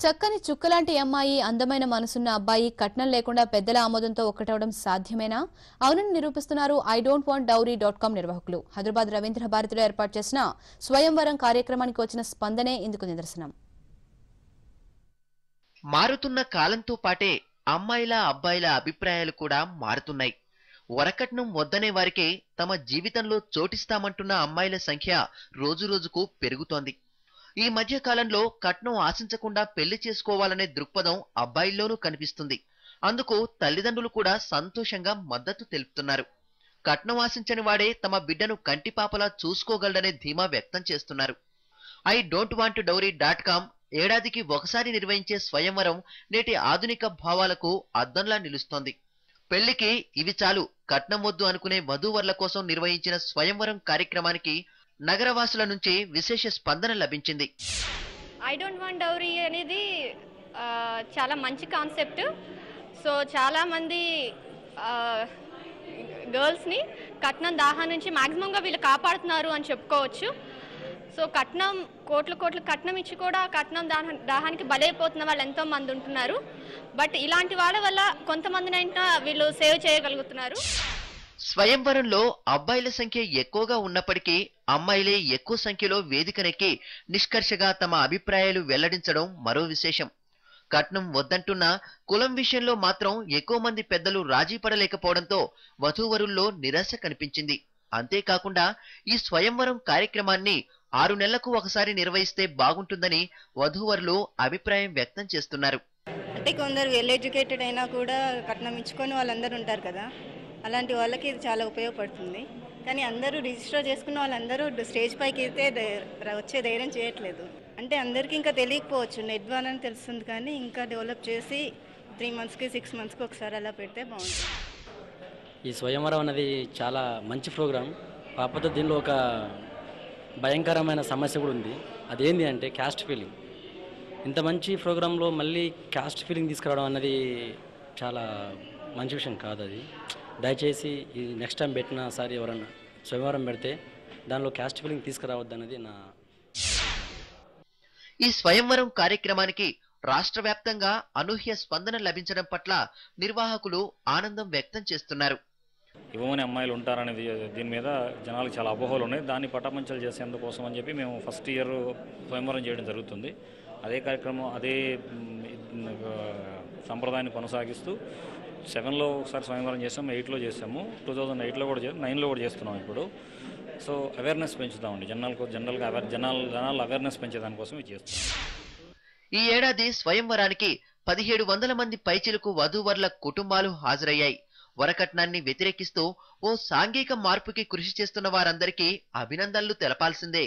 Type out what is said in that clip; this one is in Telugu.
చక్కని చుక్కలాంటి అమ్మాయి, అందమైన మనసున్న అబ్బాయి కట్నం లేకుండా పెద్దల ఆమోదంతో ఒక్కటవడం సాధ్యమేనా? అవునని నిరూపిస్తున్నారు idon'twantdowry.com నిర్వాహకులు. హైదరాబాద్ రవీంద్ర భారతిలో ఏర్పాటు చేసిన స్వయంవరం కార్యక్రమానికి వచ్చిన స్పందనే ఇందుకు నిదర్శనం. మారుతున్న కాలంతో పాటే అమ్మాయిల అబ్బాయిల అభిప్రాయాలు కూడా మారుతున్నాయి. వరకట్నం వద్దనే వారికే తమ జీవితంలో చోటిస్తామంటున్న అమ్మాయిల సంఖ్య రోజురోజుకు పెరుగుతోంది. ఈ మధ్య కాలంలో కట్నం ఆశించకుండా పెళ్లి చేసుకోవాలనే దృక్పథం అబ్బాయిల్లోనూ కనిపిస్తుంది. అందుకు తల్లిదండ్రులు కూడా సంతోషంగా మద్దతు తెలుపుతున్నారు. కట్నం ఆశించని వాడే తమ బిడ్డను కంటిపాపలా చూసుకోగలడనే ధీమా వ్యక్తం చేస్తున్నారు. idon'twantdowry.com ఏడాదికి ఒకసారి నిర్వహించే స్వయంవరం నేటి ఆధునిక భావాలకు అద్దంలా నిలుస్తోంది. పెళ్లికి ఇవి చాలు, కట్నం వద్దు అనుకునే వధూవరుల కోసం నిర్వహించిన స్వయంవరం కార్యక్రమానికి నగరవాసుల నుంచి విశేష స్పందన లభించింది. ఐ డోంట్ వాంట్ డౌరీ అనేది చాలా మంచి కాన్సెప్ట్. సో చాలా మంది గర్ల్స్ని కట్నం దాహం నుంచి మ్యాక్సిమంగా వీళ్ళు కాపాడుతున్నారు అని చెప్పుకోవచ్చు. సో కట్నం కోట్ల కట్నం ఇచ్చి కూడా కట్నం దాహానికి బలైపోతున్న వాళ్ళు ఎంతో మంది ఉంటున్నారు. బట్ ఇలాంటి వాళ్ళ వల్ల కొంతమందినైనా వీళ్ళు సేవ్ చేయగలుగుతున్నారు. స్వయంవరంలో అబ్బాయిల సంఖ్య ఎక్కువగా ఉన్నప్పటికీ అమ్మాయిలే ఎక్కువ సంఖ్యలో వేదికనెక్కి నిష్కర్షగా తమ అభిప్రాయాలు వెల్లడించడం మరో విశేషం. కట్నం వద్దంటున్న కులం విషయంలో మాత్రం ఎక్కువ మంది పెద్దలు రాజీ పడలేకపోవడంతో వధూవరుల్లో నిరాశ కనిపించింది. అంతేకాకుండా ఈ స్వయంవరం కార్యక్రమాన్ని 6 నెలలకు ఒకసారి నిర్వహిస్తే బాగుంటుందని వధూవరులు అభిప్రాయం వ్యక్తం చేస్తున్నారు. అంటే కొందరు వెల్ ఎడ్యుకేటెడ్ అయినా కూడా కట్నం ఇచ్చుకొని వాళ్ళందరూ ఉంటారు కదా, అలాంటి వాళ్ళకి ఇది చాలా ఉపయోగపడుతుంది. కానీ అందరూ రిజిస్టర్ చేసుకున్న వాళ్ళందరూ స్టేజ్ పైకి అయితే వచ్చే ధైర్యం చేయట్లేదు. అంటే అందరికీ ఇంకా తెలియకపోవచ్చు, నెట్ ద్వారానే తెలుస్తుంది. కానీ ఇంకా డెవలప్ చేసి 3 మంత్స్కి 6 మంత్స్కి ఒకసారి అలా పెడితే బాగుంటుంది. ఈ స్వయంవరం అనేది చాలా మంచి ప్రోగ్రాం. కాకపోతే దీనిలో ఒక భయంకరమైన సమస్య కూడా ఉంది. అదేంటి అంటే క్యాస్ట్ ఫీలింగ్. ఇంత మంచి ప్రోగ్రాంలో మళ్ళీ క్యాస్ట్ ఫీలింగ్ తీసుకురావడం అన్నది చాలా మంచి విషయం కాదు. అది దయచేసి ఈ నెక్స్ట్ టైం పెట్టినా సారి ఎవరన్నా స్వయంవరం పెడితే దానిలో క్యాస్ట్ ఫీలింగ్ తీసుకురావద్దు అన్నది నా. ఈ స్వయంవరం కార్యక్రమానికి రాష్ట్ర వ్యాప్తంగా అనూహ్య స్పందన లభించడం పట్ల నిర్వాహకులు ఆనందం వ్యక్తం చేస్తున్నారు. ఇవ్వమని అమ్మాయిలు ఉంటారనేది దీని మీద జనాలకు చాలా అపోహలు ఉన్నాయి. దాన్ని పటాపంచలు చేసేందుకోసం అని చెప్పి మేము ఫస్ట్ ఇయర్ స్వయంవరం చేయడం జరుగుతుంది. అదే కార్యక్రమం, అదే సంప్రదాయాన్ని కొనసాగిస్తూ 7లో ఒకసారి స్వయంవరం చేసాము, 8లో చేసాము, 2008లో కూడా 9లో కూడా చేస్తున్నాం ఇప్పుడు. సో అవేర్నెస్ పెంచుతామండి, జనరల్గా జనాల అవేర్నెస్ పెంచేదానికోసం ఇది చేస్తున్నాం. ఈ ఏడాది స్వయంవరానికి 1700 మంది పైచిలకు వధూవరుల కుటుంబాలు హాజరయ్యాయి. వరకట్నాన్ని వ్యతిరేకిస్తూ ఓ సాంఘిక మార్పుకి కృషి చేస్తున్న వారందరికీ అభినందనలు తెలపాల్సిందే.